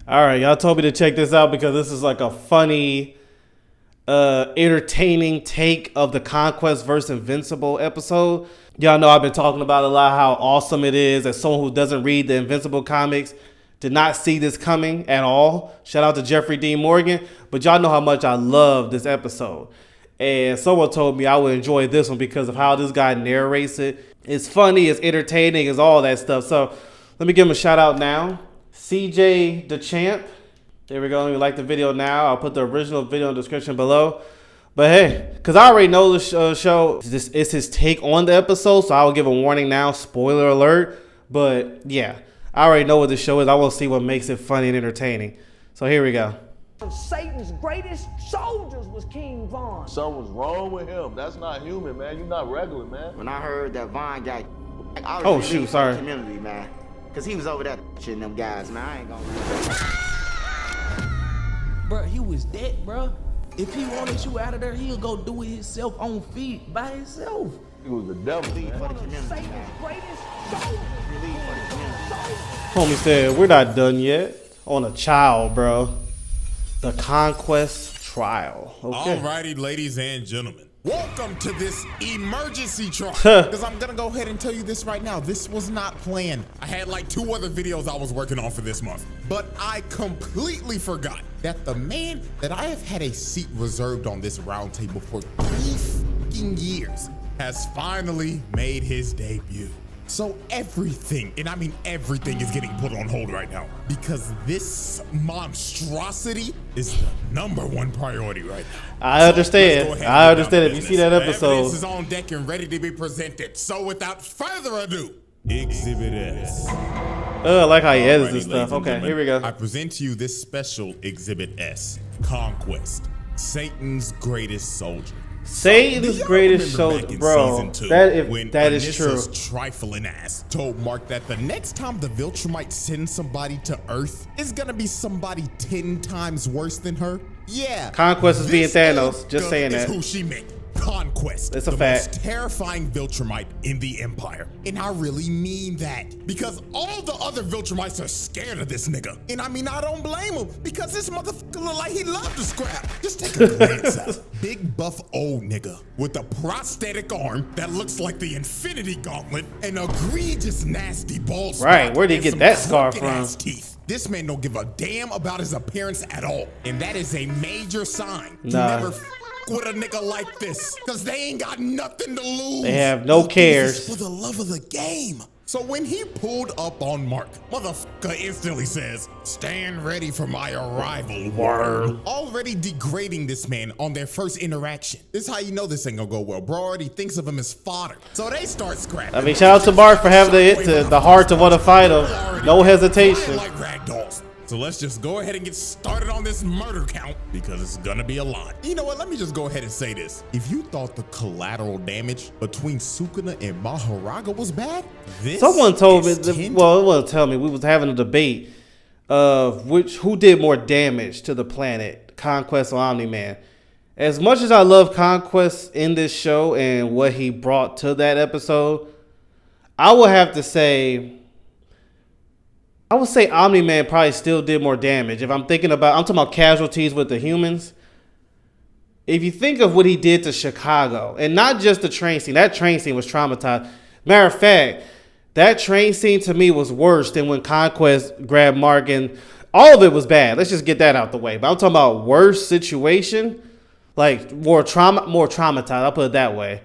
All right, y'all told me to check this out because this is like a funny, entertaining take of the Conquest versus Invincible episode. Y'all know I've been talking about a lot how awesome it is as someone who doesn't read the Invincible comics. Did not see this coming at all. Shout out to Jeffrey Dean Morgan. But y'all know how much I love this episode. And someone told me I would enjoy this one because of how this guy narrates it. It's funny, it's entertaining, it's all that stuff. So let me give him a shout out now. CJ the Champ. There we go. If you like the video now, I'll put the original video in the description below. But hey, because I already know the show, this is his take on the episode, so I will give a warning now, spoiler alert. But yeah, I already know what the show is. I want to see what makes it funny and entertaining. So here we go. Satan's greatest soldiers was King Von. Something's wrong with him. That's not human, man. You're not regular, man. When I heard that Von got, I was oh shoot, sorry. Community, man. Cause he was over there shitting them guys, man. I ain't gonna. Bro, he was dead, bro. If he wanted you out of there, he'll go do it himself on feet by himself. He was the devil, man. For the community, Satan's man. greatest soldiers. Relief for the community. Homie said, we're not done yet. On a child, bro. The Conquest trial. Okay. Alrighty, ladies and gentlemen. Welcome to this emergency trial. Because I'm going to go ahead and tell you this right now. This was not planned. I had like 2 other videos I was working on for this month. But I completely forgot that the man that I have had a seat reserved on this round table for 3 fucking years has finally made his debut. So everything, and I mean everything, is getting put on hold right now because this monstrosity is the #1 priority right now. I understand. I understand. If you see that episode, evidence is on deck and ready to be presented. So without further ado, Exhibit S. I like how he edits this stuff. Okay, here we go. I present to you this special Exhibit S, Conquest, Satan's greatest soldier. Satan's greatest soldier, bro. That is true. Trifling ass told Mark that the next time the Viltrumite sends somebody to Earth is gonna be somebody 10 times worse than her. Yeah, Conquest is being Thanos. Just saying that. Who she meant. Conquest. It's a the fact. most terrifying Viltrumite in the Empire. And I really mean that. Because all the other Viltrumites are scared of this nigga. And I mean, I don't blame him. Because this motherfucker look like he loved to scrap. Just take a glance at big buff old nigga with a prosthetic arm that looks like the Infinity Gauntlet and egregious nasty balls. Right, where'd he get that scar from? Teeth. This man don't give a damn about his appearance at all. And that is a major sign to Nah. never with a nigga like this, cause they ain't got nothing to lose. They have no cares. For the love of the game. So when he pulled up on Mark, motherfucker instantly says, "Stand ready for my arrival." Word. Already degrading this man on their first interaction. This is how you know this ain't gonna go well. Bro already thinks of him as fodder. So they start scrapping. I mean, shout out to Mark for having the heart to want to fight him. No hesitation. Like ragdolls. So let's just go ahead and get started on this murder count because it's gonna be a lot. You know what? Let me just go ahead and say this. If you thought the collateral damage between Sukuna and Maharaga was bad, this Someone told me, is well, it wasn't tell me, we was having a debate of who did more damage to the planet, Conquest or Omni-Man. As much as I love Conquest in this show and what he brought to that episode, I would have to say, Omni-Man probably still did more damage. If I'm talking about casualties with the humans. If you think of what he did to Chicago, and not just the train scene, that train scene was traumatized. Matter of fact, that train scene to me was worse than when Conquest grabbed Mark, and all of it was bad. Let's just get that out the way. But I'm talking about worse situation, like more traumatized. I'll put it that way.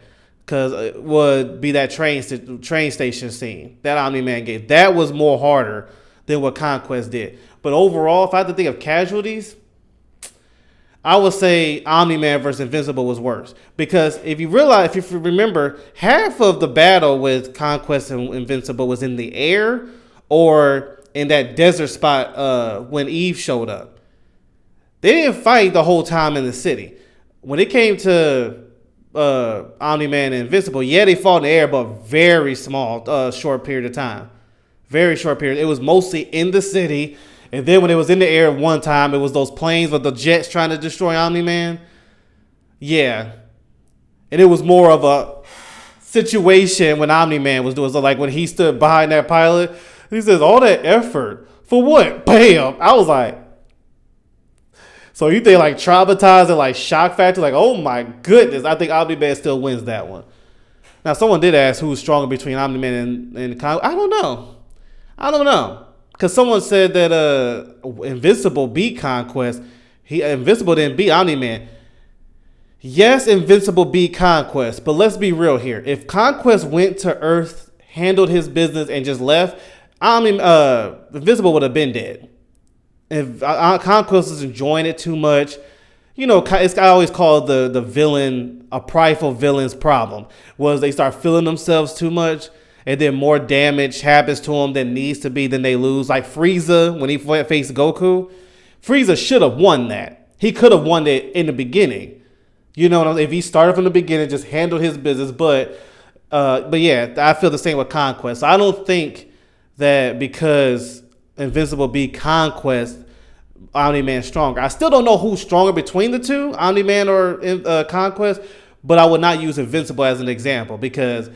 Because it would be that train station scene that Omni-Man gave. That was more harder than what Conquest did. But overall, if I had to think of casualties, I would say Omni-Man versus Invincible was worse. Because if you remember, half of the battle with Conquest and Invincible was in the air or in that desert spot when Eve showed up. They didn't fight the whole time in the city. When it came to Omni-Man and Invincible, yeah, they fought in the air, but very small, short period of time. Very short period. It was mostly in the city. And then when it was in the air one time, it was those planes with the jets trying to destroy Omni-Man. Yeah. And it was more of a situation when Omni-Man was doing. So like when he stood behind that pilot, he says all that effort For what? Bam! I was like, so you think like traumatized and like shock factor? Like, oh my goodness! I think Omni-Man still wins that one. Now, someone did ask who's stronger between Omni-Man and Conquest. I don't know. Because someone said that Invincible beat Conquest. Invincible didn't beat Omni-Man. Yes, Invincible beat Conquest. But let's be real here. If Conquest went to Earth, handled his business, and just left, Invincible would have been dead. If Conquest is enjoying it too much, you know, it's I always call the villain, a prideful villain's problem, was they start feeling themselves too much, and then more damage happens to them than needs to be, then they lose. Like Frieza, when he faced Goku, Frieza should have won that. He could have won it in the beginning. You know, if he started from the beginning, just handled his business. But yeah, I feel the same with Conquest. I don't think that because Invincible beat Conquest, Omni-Man stronger. I still don't know who's stronger between the two, Omni-Man or Conquest, but I would not use Invincible as an example because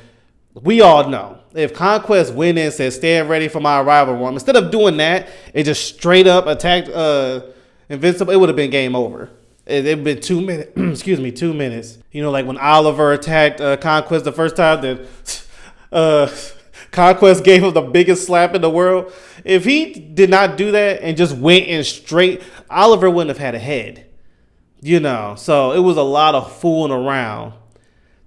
we all know if Conquest went in and said, stand ready for my arrival one, instead of doing that, it just straight up attacked Invincible, it would have been game over. It been 2 minutes, excuse me, 2 minutes. You know, like when Oliver attacked Conquest the first time, that Conquest gave him the biggest slap in the world. If he did not do that and just went in straight, Oliver wouldn't have had a head. You know, so it was a lot of fooling around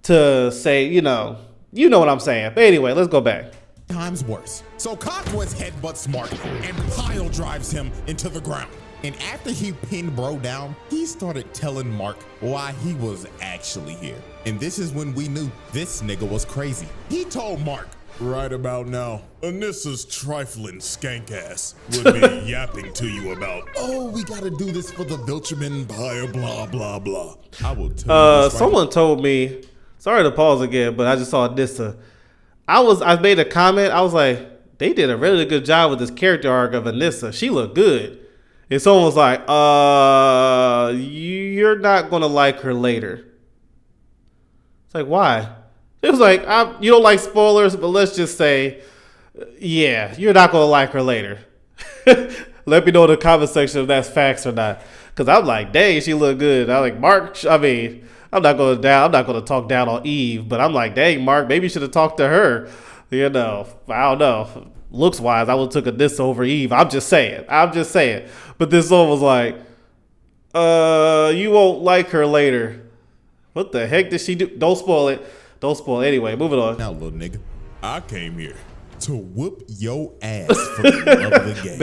to say, you know what I'm saying. But anyway, let's go back. Times worse. So Conquest headbutts Mark and pile drives him into the ground. And after he pinned bro down, he started telling Mark why he was actually here. And this is when we knew this nigga was crazy. He told Mark, right about now, Anissa's trifling skank ass would be yapping to you about, oh, we gotta do this for the Vilcherman Empire, blah, blah, blah. I will tell you someone told me, sorry to pause again, but I just saw Anissa. I made a comment, I was like, they did a really good job with this character arc of Anissa. She looked good. And someone was like, you're not gonna like her later. It's like, why? It was like, you don't like spoilers, but let's just say, yeah, you're not going to like her later. Let me know in the comment section if that's facts or not. Because I'm like, dang, she looked good. I'm like, Mark, I mean, I'm not going to talk down on Eve, but I'm like, dang, Mark, maybe you should have talked to her. You know, I don't know. Looks-wise, I would have took this over Eve. I'm just saying. But this one was like, you won't like her later. What the heck did she do? Don't spoil it. Don't spoil it. Anyway, moving on. Now, little nigga, I came here to whoop your ass for the love of the game.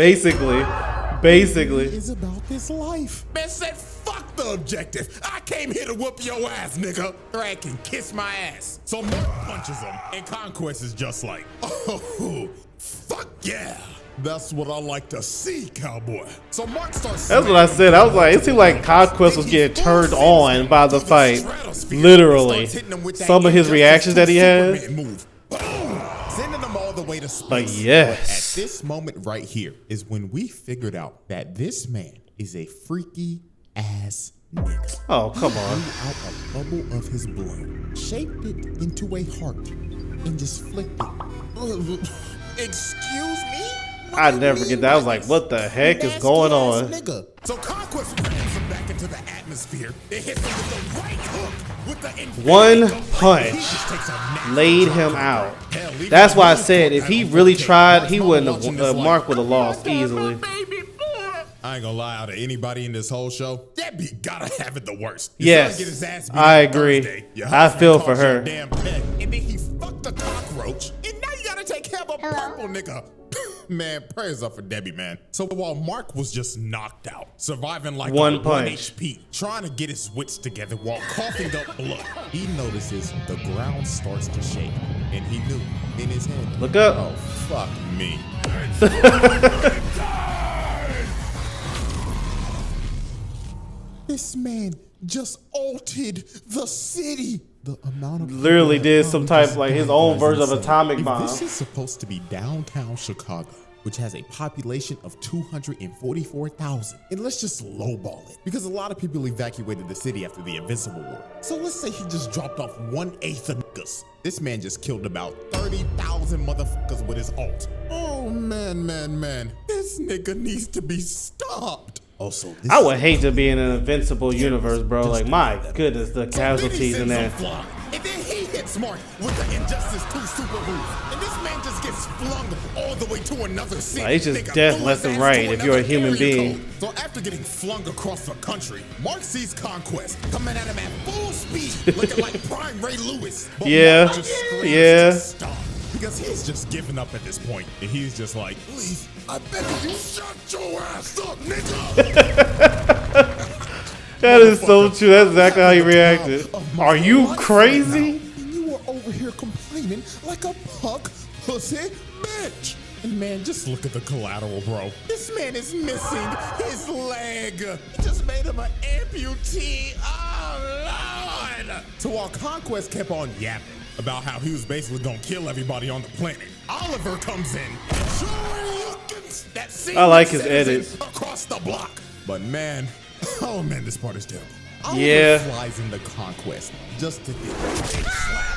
Basically. It's about this life. Man said, fuck the objective. I came here to whoop your ass, nigga. Thrag can kiss my ass. So Mark punches him, and Conquest is just like, oh, fuck yeah. That's what I like to see, cowboy. So Mark starts. That's what I said. I was like, it seemed like Conquest was getting turned on by the fight. Literally. Some of his reactions that he has. Sending them all the way to space. But yes. At this moment right here is when we figured out that this man is a freaky ass nigga. Oh, come on. He blew out a bubble of his blood, shaped it into a heart, and just flicked it. Excuse me? I never get that. I was like, what the heck is going on? Nigga. So Conquest rams him back into the atmosphere. It hits him with the right hook. With the one punch laid him out. That's why I said if he really tried, he wouldn't have. Mark would have lost easily. I ain't gonna lie, out of anybody in this whole show, that beat gotta have it the worst. Yes, I agree. I feel for her. Damn pet, and then he fucked the cockroach, and now you gotta take care of a purple nigga. Man, prayers up for Debbie, man. So while Mark was just knocked out, surviving like one on punch, 1 HP, trying to get his wits together while coughing up blood, he notices the ground starts to shake, and he knew in his head, look up. Oh, fuck me. This man just altered the city. The amount of literally did some type like his own version of atomic bomb. This is supposed to be downtown Chicago, which has a population of 244,000. And let's just lowball it, because a lot of people evacuated the city after the Invincible War. So let's say he just dropped off 1/8 of niggas. This man just killed about 30,000 motherfuckers with his ult. Oh, Oh man. This nigga needs to be stopped. Also, this I would hate to be in an invincible universe, bro. Like, my goodness, the casualties in there. And then he hits Mark with the Injustice 2 super move. And this man just gets flung all the way to another city. Like, it's just death left and right if you're a human being. So after getting flung across the country, Mark sees Conquest coming at him at full speed, looking like prime Ray Lewis. But Mark just screams to stop, because he's just giving up at this point. And he's just like, please, I beg you, shut your ass up, nigga. That is so true. That's exactly how he reacted. Are you crazy? And you were over here complaining like a punk pussy bitch. And man, just look at the collateral, bro. This man is missing his leg. He just made him an amputee. Oh, Lord. So while Conquest kept on yapping about how he was basically gonna kill everybody on the planet, Oliver comes in. That scene I like his edits. across the block. But man, oh man, this part is terrible. Yeah. Oliver flies into Conquest just to get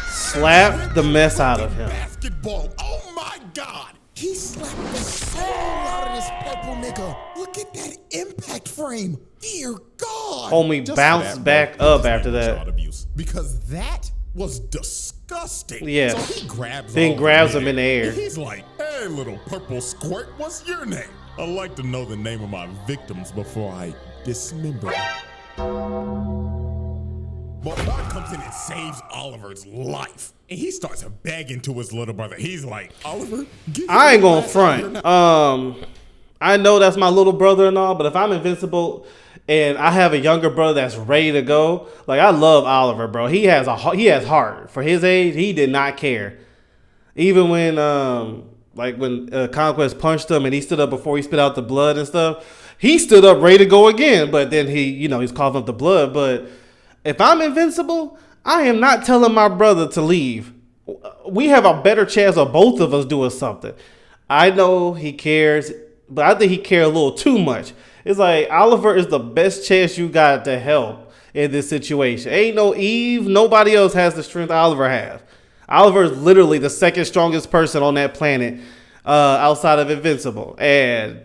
Slap the mess out of him. Basketball. Oh my God. He slapped the soul out of this purple nigga. Look at that impact frame. Dear God. Homie Just bounced that, back bro. up after that. Child abuse. Because that was disgusting. Yeah. So he grabs him in the air. He's like, hey, little purple squirt, what's your name? I like to know the name of my victims before I dismember them. But Mark comes in and saves Oliver's life. And he starts begging to his little brother. He's like, Oliver, I ain't gonna front. I know that's my little brother and all, but if I'm invincible and I have a younger brother that's ready to go, like, I love Oliver, bro. He has heart. For his age, he did not care. Even when Conquest punched him and he stood up before he spit out the blood and stuff, he stood up ready to go again. But then he's coughing up the blood. But if I'm invincible, I am not telling my brother to leave. We have a better chance of both of us doing something. I know he cares, but I think he cares a little too much. It's like, Oliver is the best chance you got to help in this situation. Ain't no Eve. Nobody else has the strength Oliver has. Oliver is literally the second strongest person on that planet outside of Invincible. And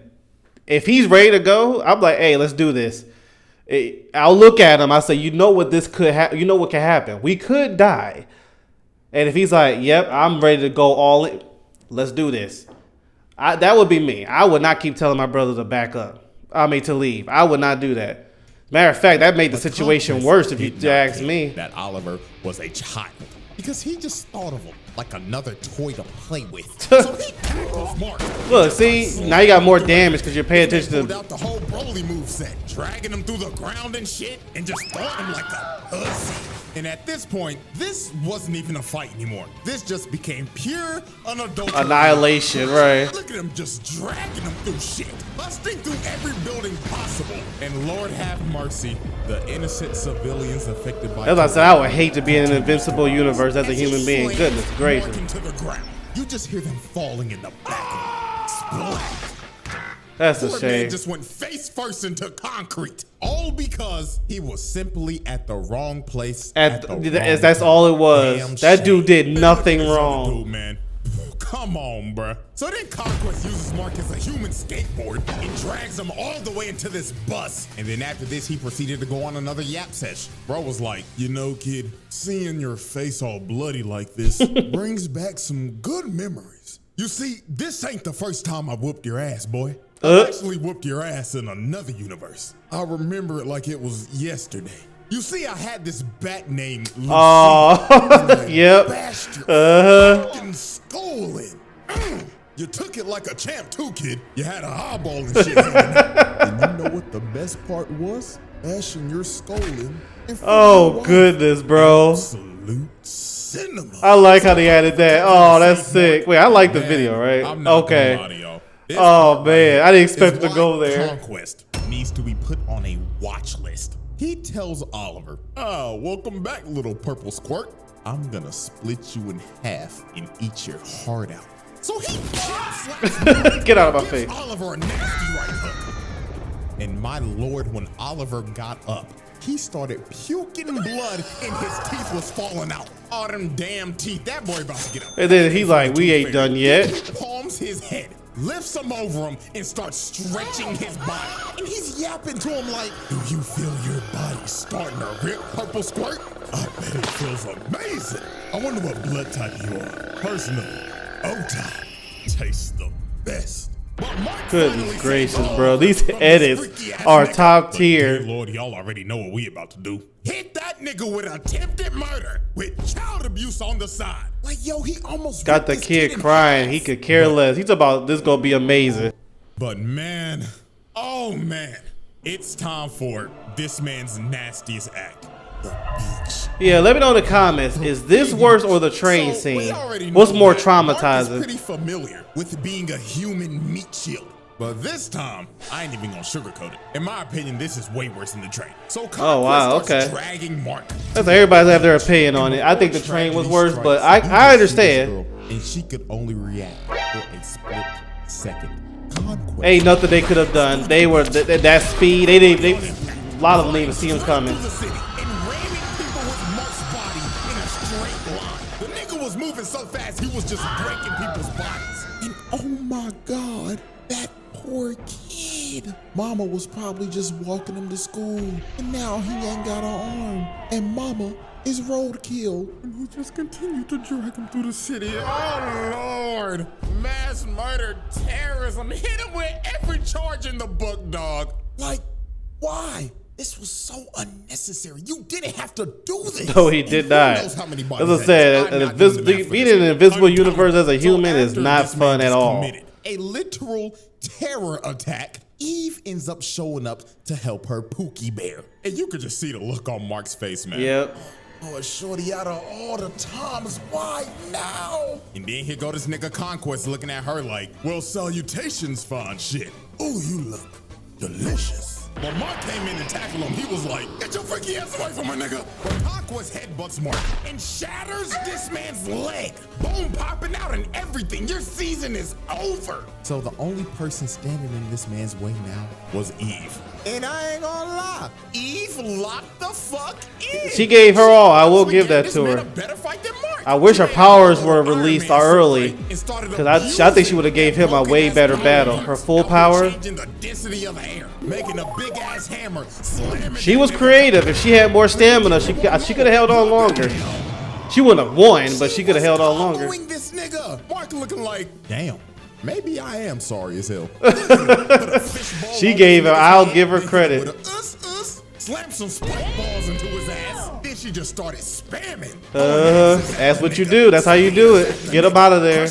if he's ready to go, I'm like, hey, let's do this. I'll look at him. I say, you know what this could happen? You know what can happen? We could die. And if he's like, yep, I'm ready to go all in, let's do this. That would be me. I would not keep telling my brother to back up. To leave. I would not do that. Matter of fact, that made the situation worse if you ask me. That Oliver was a child. Because he just thought of him like another toy to play with. So he tackles Mark. Look, see, now you got more damage because you're paying attention pulled to. out the whole Broly moveset, dragging him through the ground and shit, and just throwing him like a pussy. And at this point, this wasn't even a fight anymore. This just became pure, unadulterated Annihilation, right? Look at him just dragging him through shit, busting through every building possible. And Lord have mercy, the innocent civilians affected by. As I said, I would hate to be in an invincible universe as a human being. Goodness gracious. Into the ground. You just hear them falling in the background. Splat. That's a Poor shame. man just went face first into concrete, all because he was simply at the wrong place That's all it was. That dude did nothing wrong. Dude, man. Come on, bruh. So then Conquest uses Mark as a human skateboard and drags him all the way into this bus. And then after this, he proceeded to go on another yap session. Bro was like, you know, kid, seeing your face all bloody like this brings back some good memories. You see, this ain't the first time I whooped your ass, boy. I actually whooped your ass in another universe. I remember it like it was yesterday. You see, I had this bat named Lucy. Oh, yep. Bashed your fucking skull in. You took it like a champ too, kid. You had a eyeball and shit. And you know what the best part was? Bashing your skull in. Oh, goodness, bro. Absolute cinema. I like how they added that. Oh, that's sick. Wait, I like the video, right? Okay. Oh, man. I didn't expect it to go there. Conquest needs to be put on a watch list. He tells Oliver, oh, welcome back, little purple squirt. I'm gonna split you in half and eat your heart out. So he get out of my face. Oliver a nasty right hook. And my lord, when Oliver got up, he started puking blood and his teeth was falling out. All them damn teeth. That boy about to get up. And then he's like, we ain't done yet. He palms his head, lifts him over him, and starts stretching his body. And he's yapping to him like, do you feel your body starting to rip, Purple Squirt? I bet it feels amazing. I wonder what blood type you are. Personally, O-type tastes the best. Goodness gracious, bro. These edits are top tier. Dear Lord, y'all already know what we about to do. Hit that nigga with attempted murder with child abuse on the side. Like, yo, he almost got the kid crying. He could care less. He's about this gonna be amazing. But man, oh man, it's time for this man's nastiest act. The beach. Yeah, let me know in the comments. Is this worse or the train scene? What's more traumatizing? Mark is pretty familiar with being a human meat shield. But this time, I ain't even gonna sugarcoat it. In my opinion, this is way worse than the train. So oh wow, okay. Dragging Mark. That's everybody have their opinion on it. I think the train was worse, but I understand. And she could only react for a split second. Conquest. Ain't nothing they could have done. They were that speed. They didn't. A lot of them didn't even see him coming. The nigga was moving so fast, he was just breaking people's bodies. And oh my God, that poor kid. Mama was probably just walking him to school, and now he ain't got an arm. And mama is roadkill. And he just continued to drag him through the city. Oh Lord. Mass murder, terrorism, hit him with every charge in the book, dog. Like, why? This was so unnecessary. You didn't have to do this. No, he did not. As I said, being in an invisible universe as a human is not fun at all. A literal terror attack. Eve ends up showing up to help her Pookie Bear. And you could just see the look on Mark's face, man. Yep. Oh, shorty, out of all the times, why now? And then here go this nigga Conquest looking at her like, well, salutations, fine shit. Oh, you look delicious. When Mark came in and tackled him, he was like, get your freaky ass away from her, nigga. But Conquest headbutts Mark and shatters this man's leg. Bone popping out and everything. Your season is over. So the only person standing in this man's way now was Eve. And I ain't gonna lie, Eve locked the fuck in. She gave her all. I will give that to her. I wish her powers were released early, because I think she would have gave him a way better battle. Her full power. She was creative. If she had more stamina, she could have held on longer. She wouldn't have won, but she could have held on longer. This nigga, Mark looking like, damn. Maybe I am sorry as hell. She gave her, I'll give her credit. Slammed some spike balls into his ass. Then she just started spamming. That's what you do. That's how you do it. Get him out of there.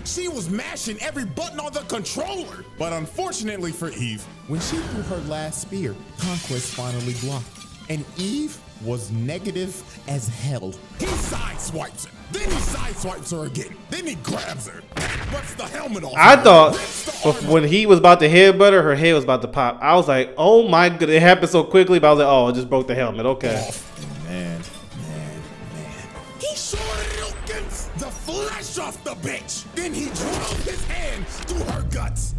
She was mashing every button on the controller. But unfortunately for Eve, when she threw her last spear, Conquest finally blocked. And Eve was negative as hell. He sideswipes her. Then he sideswipes her again. Then he grabs her. Rips the helmet off. I thought when he was about to headbutt her, her head was about to pop. I was like, oh my god, it happened so quickly. But I was like, oh, it just broke the helmet. Okay. Man. He shorted the flesh off the bitch. Then he drove his hand through her guts.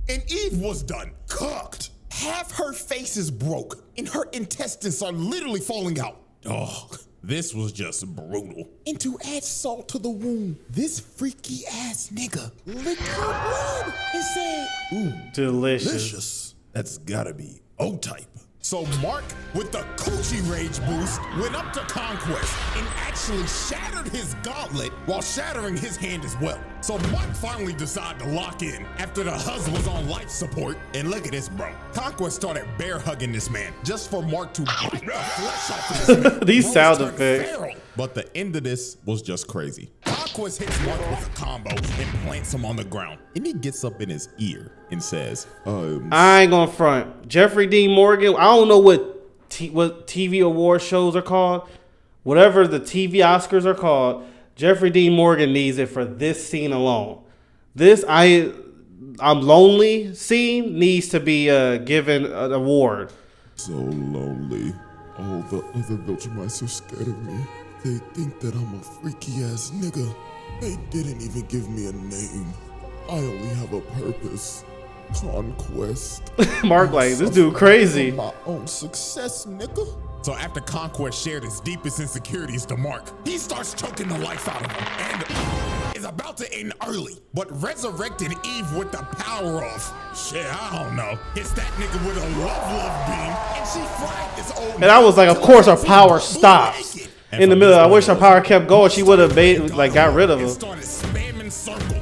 And Eve was done. Cooked. Half her face is broke, and her intestines are literally falling out. Dog, this was just brutal. And to add salt to the wound, this freaky ass nigga licked her blood and said, ooh, delicious. That's gotta be O-type. So Mark, with the coochie rage boost, went up to Conquest and actually shattered his gauntlet while shattering his hand as well. So Mark finally decided to lock in after the husband was on life support. And look at this, bro. Conquest started bear hugging this man just for Mark to bite the flesh off of this man. These sound effects. But the end of this was just crazy. Conquest hits Mark with a combo and plants him on the ground. And he gets up in his ear and says, I ain't gonna front. Jeffrey Dean Morgan, I don't know what TV award shows are called. Whatever the TV Oscars are called, Jeffrey Dean Morgan needs it for this scene alone. This I'm lonely scene needs to be given an award. So lonely. All the other Viltrumites are scared of me. They think that I'm a freaky ass nigga. They didn't even give me a name. I only have a purpose. Conquest. Mark like, this dude crazy. My own success, nigga. So after Conquest shared his deepest insecurities to Mark, he starts choking the life out of him and is about to end early, but resurrected Eve with the power of, shit, I don't know. It's that nigga with a love beam, and she fried this old And I was like, of course her power stops in the middle. I wish her power kept going. She would have made, like, got rid of him. Started spamming circle.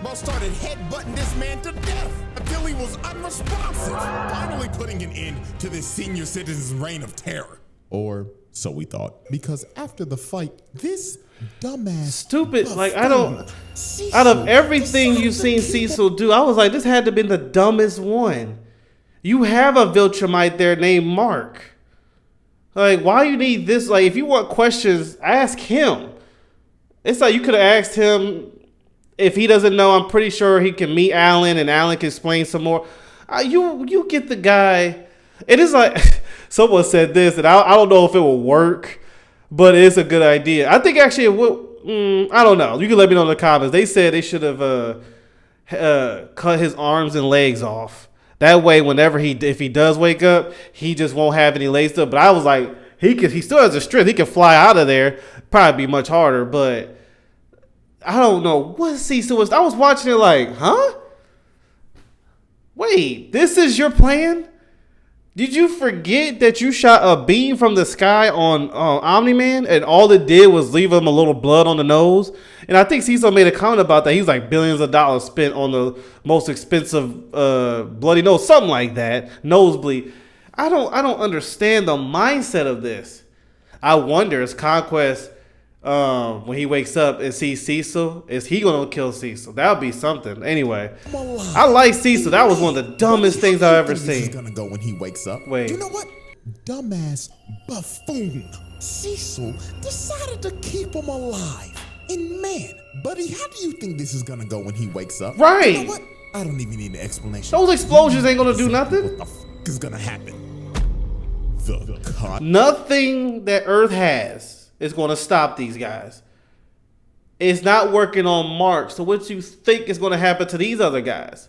Bo started headbutting this man to death until he was unresponsive, finally putting an end to this senior citizen's reign of terror. Or so we thought, because after the fight, this dumbass Stupid, like, I don't, out of everything you've seen Cecil do, I was like, this had to have been the dumbest one. You have a Viltrumite there named Mark. Like, why you need this? Like, if you want questions, ask him. It's like you could have asked him. If he doesn't know, I'm pretty sure he can meet Alan and Alan can explain some more. You get the guy. It is like, someone said this, and I don't know if it will work, but it's a good idea. I think actually it will. I don't know. You can let me know in the comments. They said they should have cut his arms and legs off. That way, whenever if he does wake up, he just won't have any legs up. But I was like, he still has the strength. He can fly out of there. Probably be much harder, but I don't know what Cecil was. I was watching it like, huh? Wait, this is your plan? Did you forget that you shot a beam from the sky on Omni-Man and all it did was leave him a little blood on the nose? And I think Cecil made a comment about that. He's like billions of dollars spent on the most expensive bloody nose, something like that, nosebleed. I don't understand the mindset of this. I wonder, is Conquest, when he wakes up and sees Cecil, is he gonna kill Cecil? That would be something. Anyway, I like Cecil. That was one of the dumbest things I've ever seen. He's gonna go when he wakes up. Wait. You know what? Dumbass buffoon. Cecil decided to keep him alive. And man, buddy, how do you think this is gonna go when he wakes up? Right. You know what? I don't even need an explanation. Those explosions ain't gonna do nothing. What the fuck is gonna happen? Nothing that Earth has is going to stop these guys. It's not working on Mark. So what you think is going to happen to these other guys?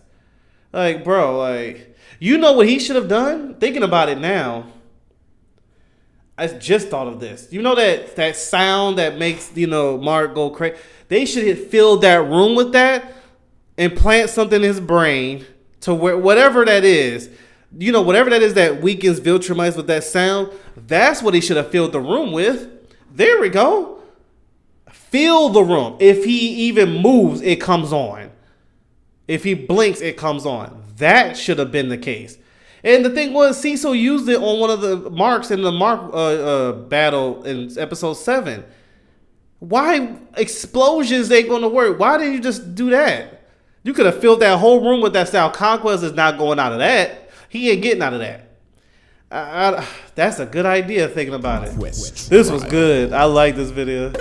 Like, bro, like, you know what he should have done? Thinking about it now, I just thought of this. You know that sound that makes, Mark go crazy? They should have filled that room with that and plant something in his brain to where whatever that is, whatever that is that weakens Viltrumites with that sound, that's what he should have filled the room with. There we go. Fill the room. If he even moves, it comes on. If he blinks, it comes on. That should have been the case. And the thing was, Cecil used it on one of the marks in the Mark battle in episode 7. Why explosions ain't going to work? Why didn't you just do that? You could have filled that whole room with that sound. Conquest is not going out of that. He ain't getting out of that. That's a good idea thinking about it. This was good. I like this video.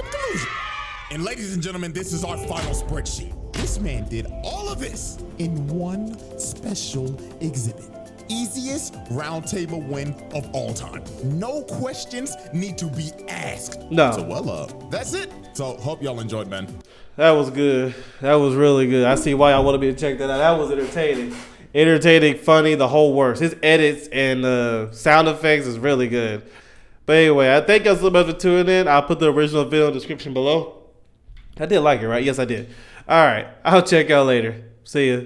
And ladies and gentlemen, this is our final spreadsheet. This man did all of this in one special exhibit. Easiest round table win of all time. No questions need to be asked. No. So that's it. So hope y'all enjoyed, man. That was good. That was really good. I see why y'all wanted me to check that out. That was entertaining. Entertaining, funny, the whole works. His edits and sound effects is really good. But anyway, I thank you so much for tuning in. I'll put the original video in the description below. I did like it, right? Yes, I did. All right. I'll check y'all later. See ya.